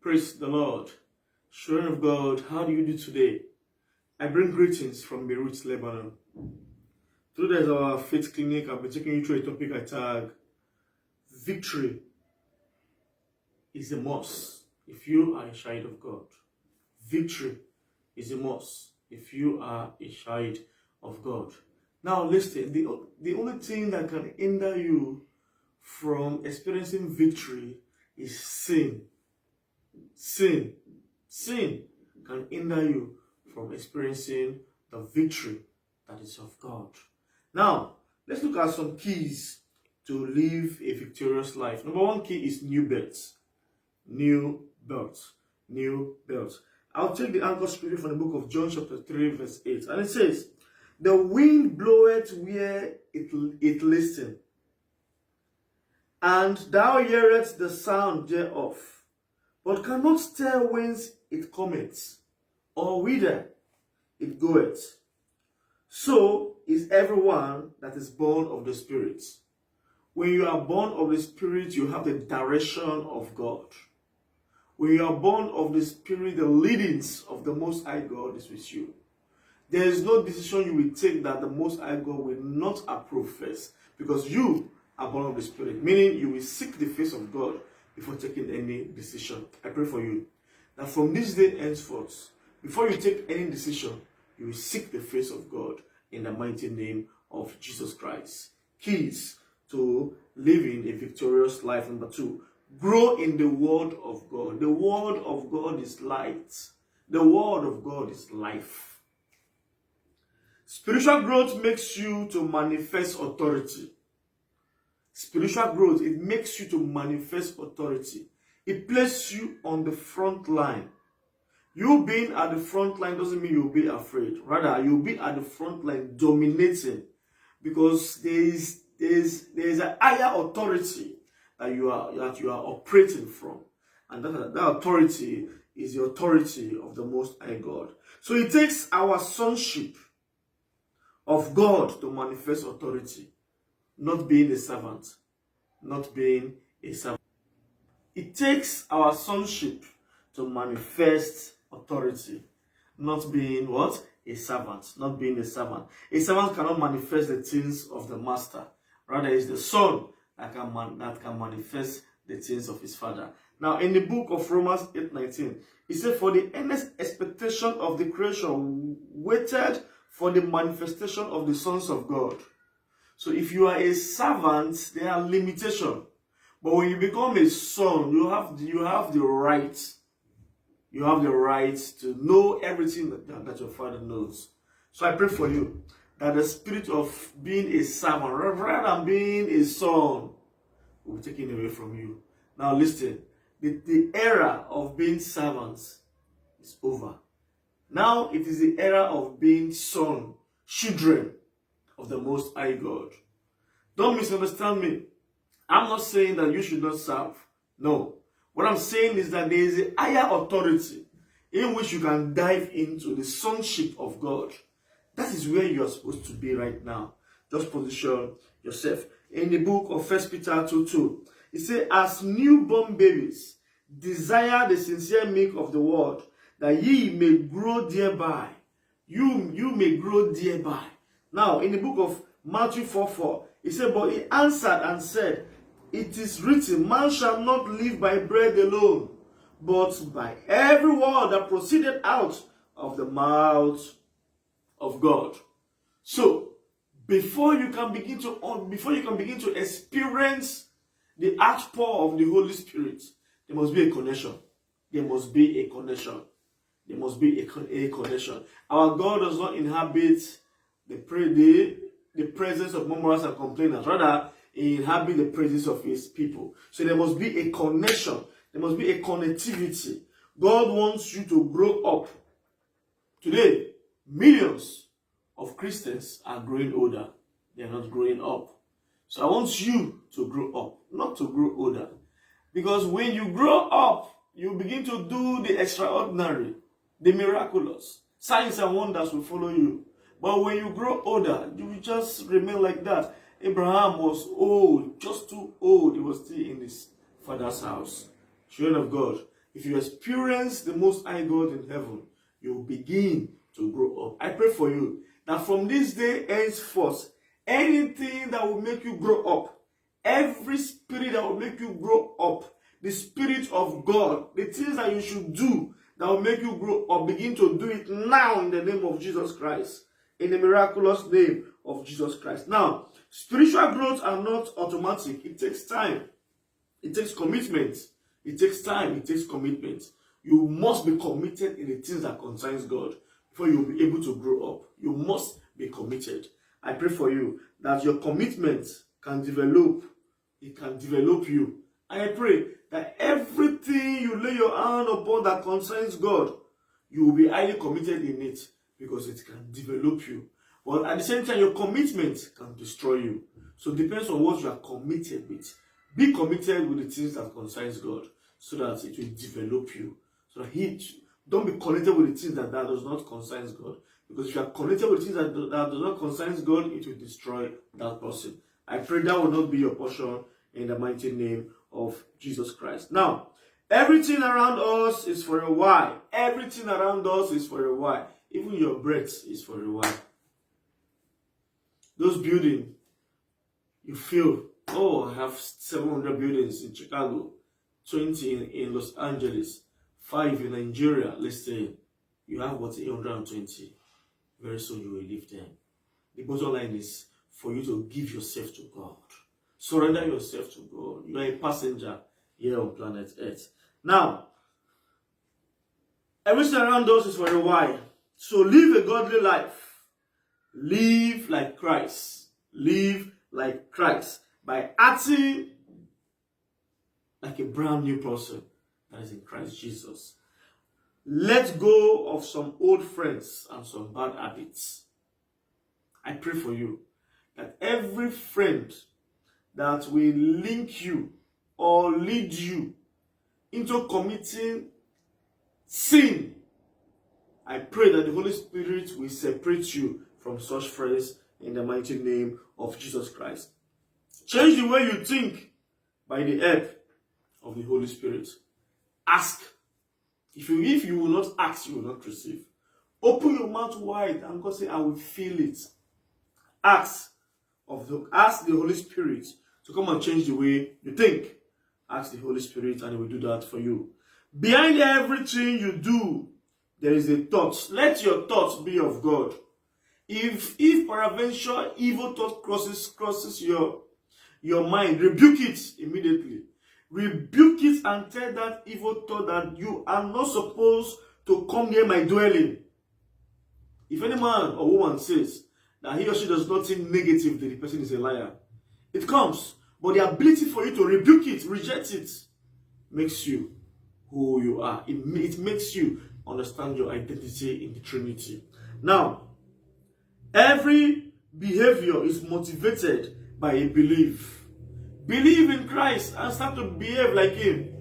Praise the Lord. Children of God, how do you do today? I bring greetings from Beirut, Lebanon. Today is our faith clinic. I'll be taking you through a topic I tag Victory is a must if you are a child of God. Victory is a must if you are a child of God. Now listen, the only thing that can hinder you from experiencing victory is sin. Sin can hinder you from experiencing the victory that is of God. Now, let's look at some keys to live a victorious life. Number one key is new birth. New birth. New birth. I'll take the anchor scripture from the book of John chapter 3 verse 8. And it says, the wind bloweth where it listeth, and thou hearest the sound thereof, but cannot tell whence it cometh, or whither it goeth. So is everyone that is born of the Spirit. When you are born of the Spirit, you have the direction of God. When you are born of the Spirit, the leadings of the Most High God is with you. There is no decision you will take that the Most High God will not approve first, because you are born of the Spirit, meaning you will seek the face of God before taking any decision. I pray for you that from this day henceforth, before you take any decision, you will seek the face of God in the mighty name of Jesus Christ. Keys to living a victorious life. Number two, grow in the Word of God. The Word of God is light. The Word of God is life. Spiritual growth makes you to manifest authority. Spiritual growth, it makes you to manifest authority. It places you on the front line. You being at the front line doesn't mean you'll be afraid. Rather, you'll be at the front line dominating, because there is a higher authority that you are operating from. And that authority is the authority of the Most High God. So it takes our sonship of God to manifest authority. Not being a servant. Not being a servant. It takes our sonship to manifest authority. Not being what? A servant. Not being a servant. A servant cannot manifest the things of the master. Rather, it's the son that can manifest the things of his father. Now, in the book of Romans 8:19, it says, for the earnest expectation of the creation waited for the manifestation of the sons of God. So if you are a servant, there are limitations. But when you become a son, you have the right. You have the right to know everything that your father knows. So I pray for you that the spirit of being a servant, rather than being a son, will be taken away from you. Now listen, the era of being servants is over. Now it is the era of being son, children of the Most High God. Don't misunderstand me. I'm not saying that you should not serve. No. What I'm saying is that there is a higher authority in which you can dive into the sonship of God. That is where you are supposed to be right now. Just position yourself. In the book of 1 Peter 2:2, it says, as newborn babies, desire the sincere milk of the word, that ye may grow thereby. You may grow thereby. Now, in the book of Matthew 4:4, it said, but he answered and said, it is written, man shall not live by bread alone, but by every word that proceeded out of the mouth of God. So, before you can begin to experience the outpour of the Holy Spirit, there must be a connection. There must be a connection. There must be a connection. Our God does not inhabit the presence of murmurers and complainers. Rather, he inhabits the presence of his people. So there must be a connection. There must be a connectivity. God wants you to grow up. Today, millions of Christians are growing older. They are not growing up. So I want you to grow up, not to grow older. Because when you grow up, you begin to do the extraordinary, the miraculous. Signs and wonders will follow you. But when you grow older, you will just remain like that. Abraham was old, just too old. He was still in his father's house. Children of God, if you experience the Most High God in heaven, you will begin to grow up. I pray for you that from this day henceforth, anything that will make you grow up, every spirit that will make you grow up, the Spirit of God, the things that you should do that will make you grow up, begin to do it now in the name of Jesus Christ. In the miraculous name of Jesus Christ. Now, spiritual growth are not automatic. It takes time. It takes commitment. It takes time. It takes commitment. You must be committed in the things that concerns God before you'll be able to grow up. You must be committed. I pray for you that your commitment can develop. It can develop you. And I pray that everything you lay your hand upon that concerns God, you will be highly committed in it because it can develop you. But at the same time, your commitment can destroy you. So it depends on what you are committed with. Be committed with the things that concerns God so that it will develop you. So that don't be connected with the things that does not concerns God. Because if you are connected with things that does not concerns God, it will destroy that person. I pray that will not be your portion in the mighty name of Jesus Christ. Now, everything around us is for a while. Everything around us is for a while. Even your breath is for a while. Those buildings, you feel, oh, I have 700 buildings in Chicago, 20 in Los Angeles, 5 in Nigeria, let's say. You have what, 820. Very soon you will leave them. The bottom line is for you to give yourself to God. Surrender yourself to God. You are a passenger here on planet Earth. Now, everything around us is for a while. So live a godly life. Live like Christ. Live like Christ by acting like a brand new person that is in Christ Jesus. Let go of some old friends and some bad habits. I pray for you that every friend that will link you or lead you into committing sin, I pray that the Holy Spirit will separate you from such friends in the mighty name of Jesus Christ. Change the way you think by the help of the Holy Spirit. Ask. If you will not ask, you will not receive. Open your mouth wide and God say, I will feel it. Ask the Holy Spirit to come and change the way you think. Ask the Holy Spirit and He will do that for you. Behind everything you do, there is a thought. Let your thoughts be of God. If peradventure evil thought crosses your mind, rebuke it immediately. Rebuke it and tell that evil thought that you are not supposed to come near my dwelling. If any man or woman says that he or she does not think negatively, the person is a liar. It comes, but the ability for you to rebuke it, reject it, makes you who you are. It makes you understand your identity in the Trinity. Now, every behavior is motivated by a belief. Believe in Christ and start to behave like Him.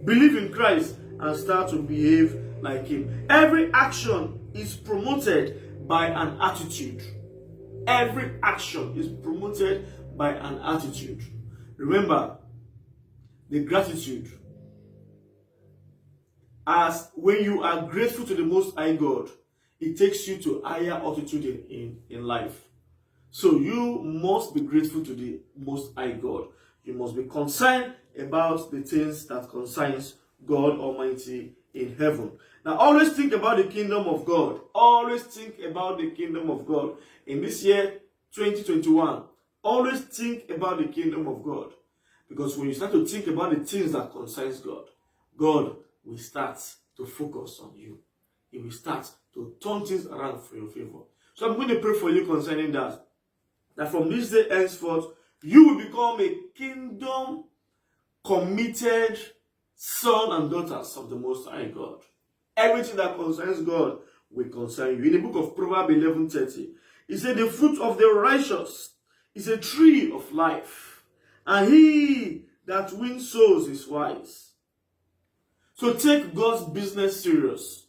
Believe in Christ and start to behave like Him. Every action is promoted by an attitude. Every action is promoted by an attitude. Remember, the gratitude. As when you are grateful to the Most High God, it takes you to higher altitude in life. So you must be grateful to the Most High God. You must be concerned about the things that concerns God Almighty in heaven. Now always think about the kingdom of God. Always think about the kingdom of God. In this year, 2021, always think about the kingdom of God. Because when you start to think about the things that concerns God, God will start to focus on you. He will start to turn things around for your favor. So I'm going to pray for you concerning that. That from this day henceforth, you will become a kingdom committed son and daughters of the Most High God. Everything that concerns God will concern you. In the book of Proverbs 11:30, it said, the fruit of the righteous is a tree of life, and he that wins souls is wise. So take God's business serious.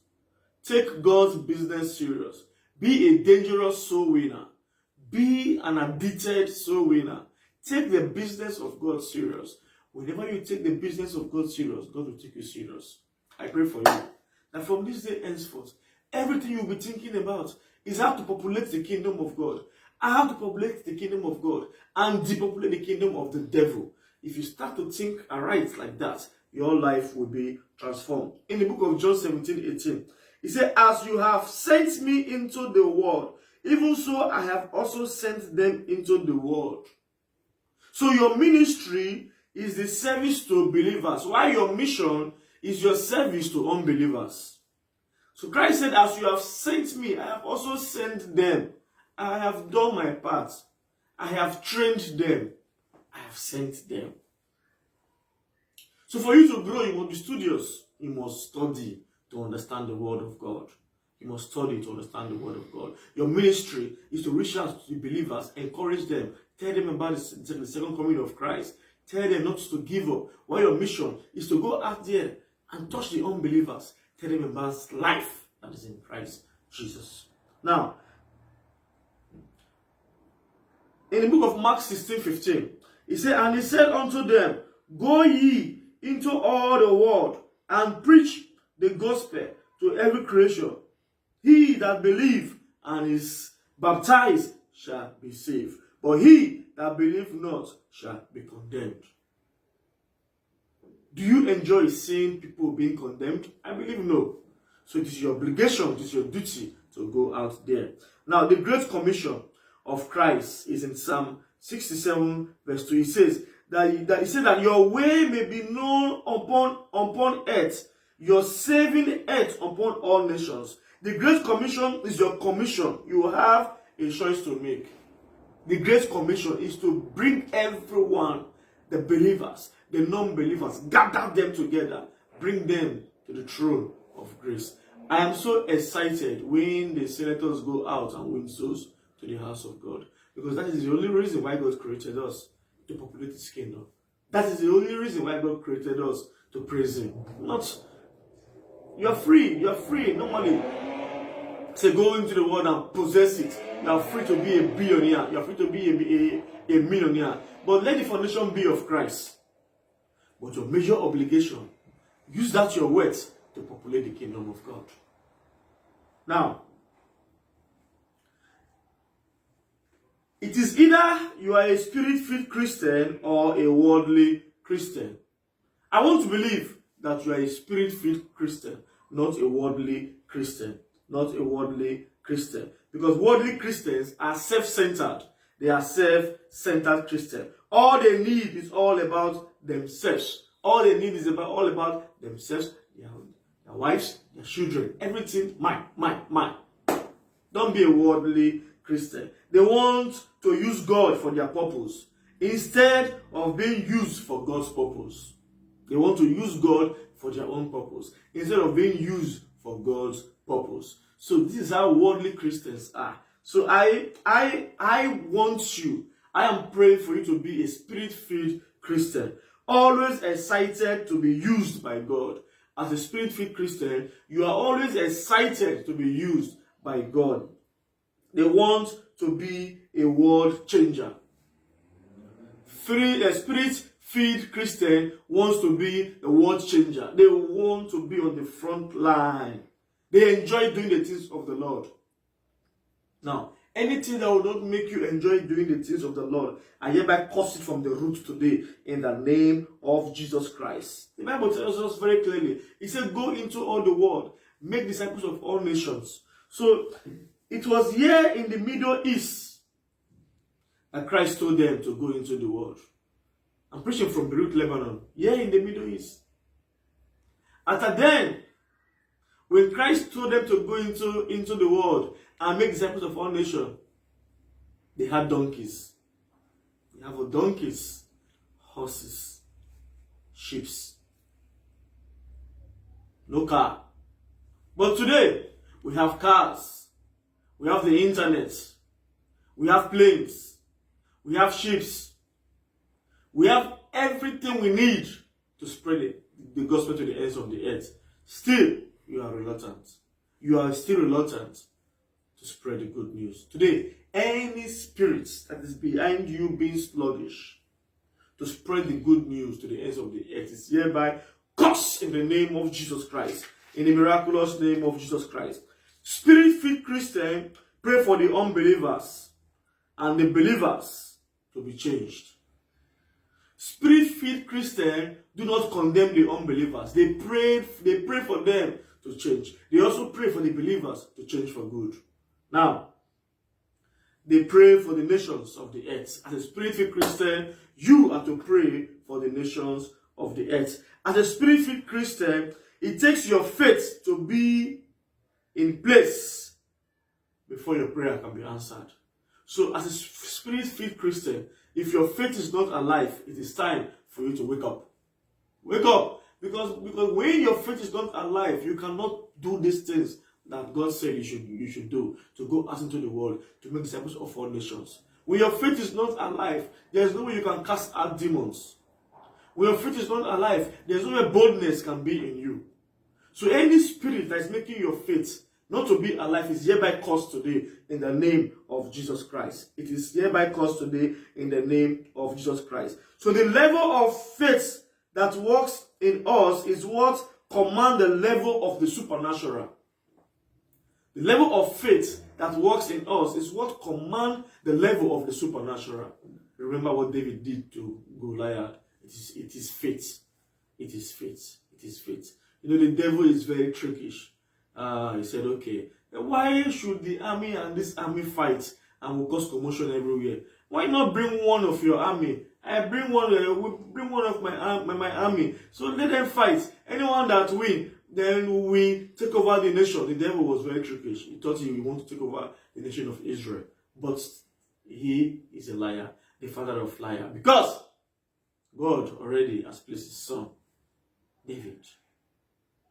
Take God's business serious. Be a dangerous soul winner. Be an addicted soul winner. Take the business of God serious. Whenever you take the business of God serious, God will take you serious. I pray for you that from this day henceforth, everything you'll be thinking about is how to populate the kingdom of God, how to populate the kingdom of God, and depopulate the kingdom of the devil. If you start to think and write like that, your life will be transformed. In the book of John 17:18, he said, as you have sent me into the world, even so I have also sent them into the world. So your ministry is the service to believers, while your mission is your service to unbelievers. So Christ said, as you have sent me, I have also sent them. I have done my part. I have trained them. I have sent them. So for you to grow, you must be studious. You must study to understand the word of God. You must study to understand the word of God. Your ministry is to reach out to the believers, encourage them, tell them about the second coming of Christ. Tell them not to give up. While your mission is to go out there and touch the unbelievers. Tell them about life that is in Christ Jesus. Now, in the book of Mark 16:15, he said, and he said unto them, go ye into all the world and preach the gospel to every creature. He that believe and is baptized shall be saved, but he that believe not shall be condemned. Do you enjoy seeing people being condemned? I believe no. So it is your obligation, it is your duty to go out there. Now, the Great Commission of Christ is in Psalm 67 verse 2. He says that your way may be known upon earth, your saving earth upon all nations. The Great Commission is your commission. You have a choice to make. The Great Commission is to bring everyone, the believers, the non-believers, gather them together, bring them to the throne of grace. I am so excited when the senators go out and win souls to the house of God, because that is the only reason why God created us, to populate His kingdom. That is the only reason why God created us, to praise Him. Not, you are free. Normally, say go into the world and possess it. You are free to be a billionaire. You are free to be a millionaire. But let the foundation be of Christ. But your major obligation, use that your words to populate the kingdom of God. Now, it is either you are a spirit-filled Christian or a worldly Christian. I want to believe that you are a spirit-filled Christian, not a worldly Christian. Not a worldly Christian. Because worldly Christians are self-centered. They are self-centered Christians. All they need is all about themselves. All they need is all about themselves, their wives, their children. Everything, mine. Don't be a worldly Christian. They want to use God for their purpose instead of being used for God's purpose. They want to use God for their own purpose instead of being used for God's purpose. So this is how worldly Christians are. So I want you, I am praying for you to be a spirit-filled Christian. Always excited to be used by God. As a spirit-filled Christian, you are always excited to be used by God. They want to be a world changer. A spirit-filled Christian wants to be a world changer. They want to be on the front line. They enjoy doing the things of the Lord. Now, anything that will not make you enjoy doing the things of the Lord, I hereby curse it from the root today in the name of Jesus Christ. The Bible tells us very clearly. It said, go into all the world, make disciples of all nations. So, it was here in the Middle East that Christ told them to go into the world. I'm preaching from Beirut, Lebanon. Here in the Middle East. After then, when Christ told them to go into the world and make disciples of all nations, they had donkeys. They have donkeys, horses, sheep. No car. But today, we have cars. We have the internet. We have planes. We have ships. We have everything we need to spread the gospel to the ends of the earth. Still, you are reluctant. You are still reluctant to spread the good news. Today, any spirit that is behind you being sluggish, to spread the good news to the ends of the earth is hereby cursed in the name of Jesus Christ. In the miraculous name of Jesus Christ. Spirit-filled Christian, pray for the unbelievers and the believers to be changed. Spirit-filled Christian do not condemn the unbelievers. They pray for them to change. They also pray for the believers to change for good. Now, they pray for the nations of the earth. As a spirit-filled Christian, you are to pray for the nations of the earth. As a spirit-filled Christian, it takes your faith to be in place before your prayer can be answered. So as a spirit-filled Christian, if your faith is not alive, it is time for you to wake up. Wake up! Because when your faith is not alive, you cannot do these things that God said you should do, to go out into the world, to make disciples of all nations. When your faith is not alive, there is no way you can cast out demons. When your faith is not alive, there is no way boldness can be in you. So any spirit that is making your faith not to be alive is hereby cursed today in the name of Jesus Christ. It is hereby cursed today in the name of Jesus Christ. So the level of faith that works in us is what commands the level of the supernatural. The level of faith that works in us is what commands the level of the supernatural. Remember what David did to Goliath. It is faith. It is faith. It is faith. You know, the devil is very trickish. He said, okay, why should the army and this army fight and will cause commotion everywhere? Why not bring one of your army? I bring one of my army. So let them fight. Anyone that wins, then we take over the nation. The devil was very trickish. He thought he would want to take over the nation of Israel. But he is a liar, the father of liar. Because God already has placed his son, David.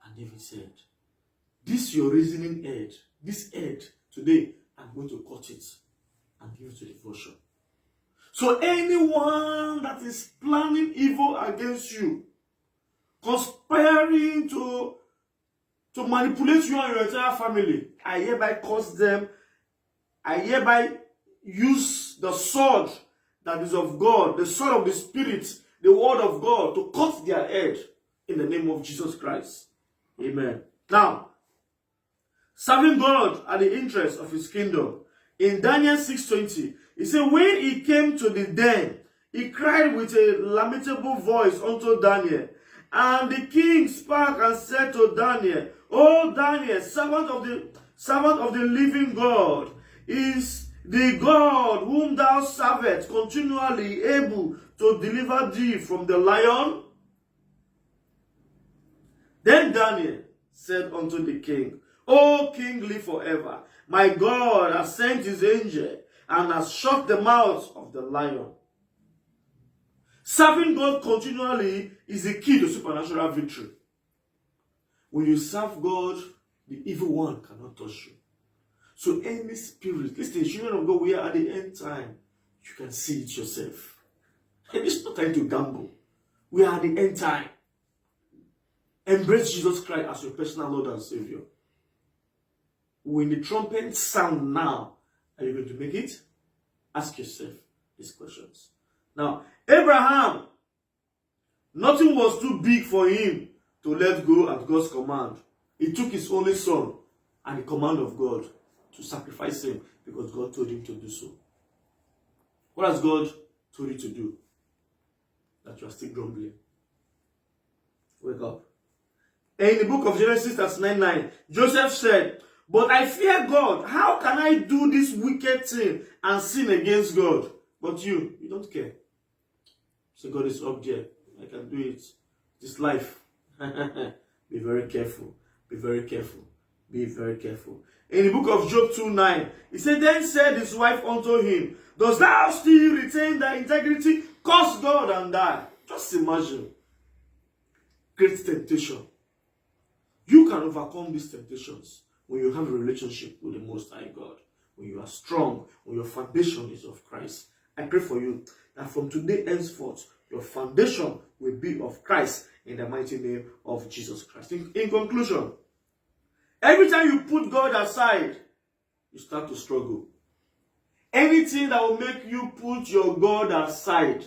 And David said, this your reasoning head, this head, today, I'm going to cut it and give it to devotion. So anyone that is planning evil against you, conspiring to manipulate you and your entire family, I hereby curse them. I hereby use the sword that is of God, the sword of the Spirit, the word of God, to cut their head in the name of Jesus Christ. Amen. Now, serving God at the interest of his kingdom. In Daniel 6:20, he said, when he came to the den, he cried with a lamentable voice unto Daniel. And the king spake and said to Daniel, O Daniel, servant of the living God, is the God whom thou servest continually able to deliver thee from the lion? Then Daniel said unto the king, O king, live forever. My God has sent his angel and has shut the mouth of the lion. Serving God continually is the key to supernatural victory. When you serve God, the evil one cannot touch you. So any spirit, listen, children of God, we are at the end time. You can see it yourself. And it's not time to gamble. We are at the end time. Embrace Jesus Christ as your personal Lord and Savior. When the trumpet sound now, are you going to make it? Ask yourself these questions. Now, Abraham, nothing was too big for him to let go at God's command. He took his only son and the command of God to sacrifice him because God told him to do so. What has God told you to do that you are still grumbling? Wake up. In the book of Genesis, that's 9:9, Joseph said, but I fear God. How can I do this wicked thing and sin against God? But you don't care. So God is up there. I can do it. This life. Be very careful. Be very careful. Be very careful. In the book of Job 2:9, he said, then said his wife unto him, dost thou still retain thy integrity? Curse God and die. Just imagine. Great temptation. You can overcome these temptations when you have a relationship with the Most High God. When you are strong, when your foundation is of Christ. I pray for you that from today henceforth, your foundation will be of Christ in the mighty name of Jesus Christ. In conclusion, every time you put God aside, you start to struggle. Anything that will make you put your God aside,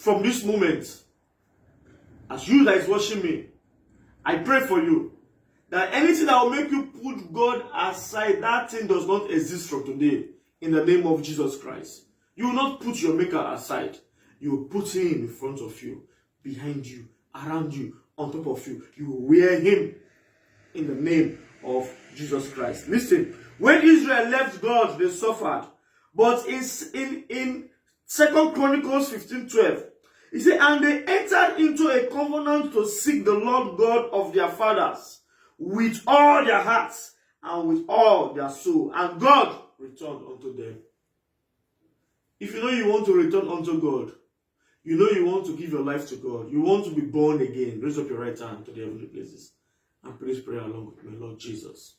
from this moment, as you that is watching me, I pray for you that anything that will make you put God aside, that thing does not exist from today. In the name of Jesus Christ. You will not put your maker aside. You will put him in front of you, behind you, around you, on top of you. You will wear him in the name of Jesus Christ. Listen, when Israel left God, they suffered. But in 2 Chronicles 15:12, he said, and they entered into a covenant to seek the Lord God of their fathers with all their hearts and with all their soul. And God returned unto them. If you know you want to return unto God, you know you want to give your life to God, you want to be born again, raise up your right hand to the heavenly places and pray this prayer along with me. Lord Jesus,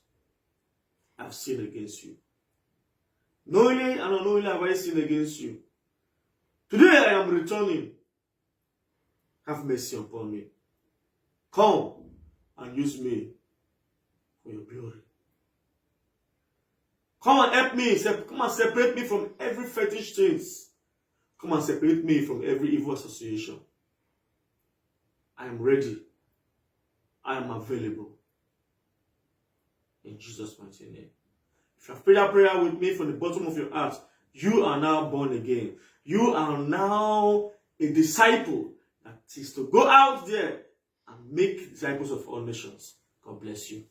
I've sinned against you. Knowingly and unknowingly have I sinned against you. Today I am returning. Have mercy upon me. Come and use me for your glory. Come and help me. Come and separate me from every fetish things. Come and separate me from every evil association. I am ready. I am available. In Jesus' mighty name. If you have prayed that prayer with me from the bottom of your heart, you are now born again. You are now a disciple that is to go out there and make disciples of all nations. God bless you.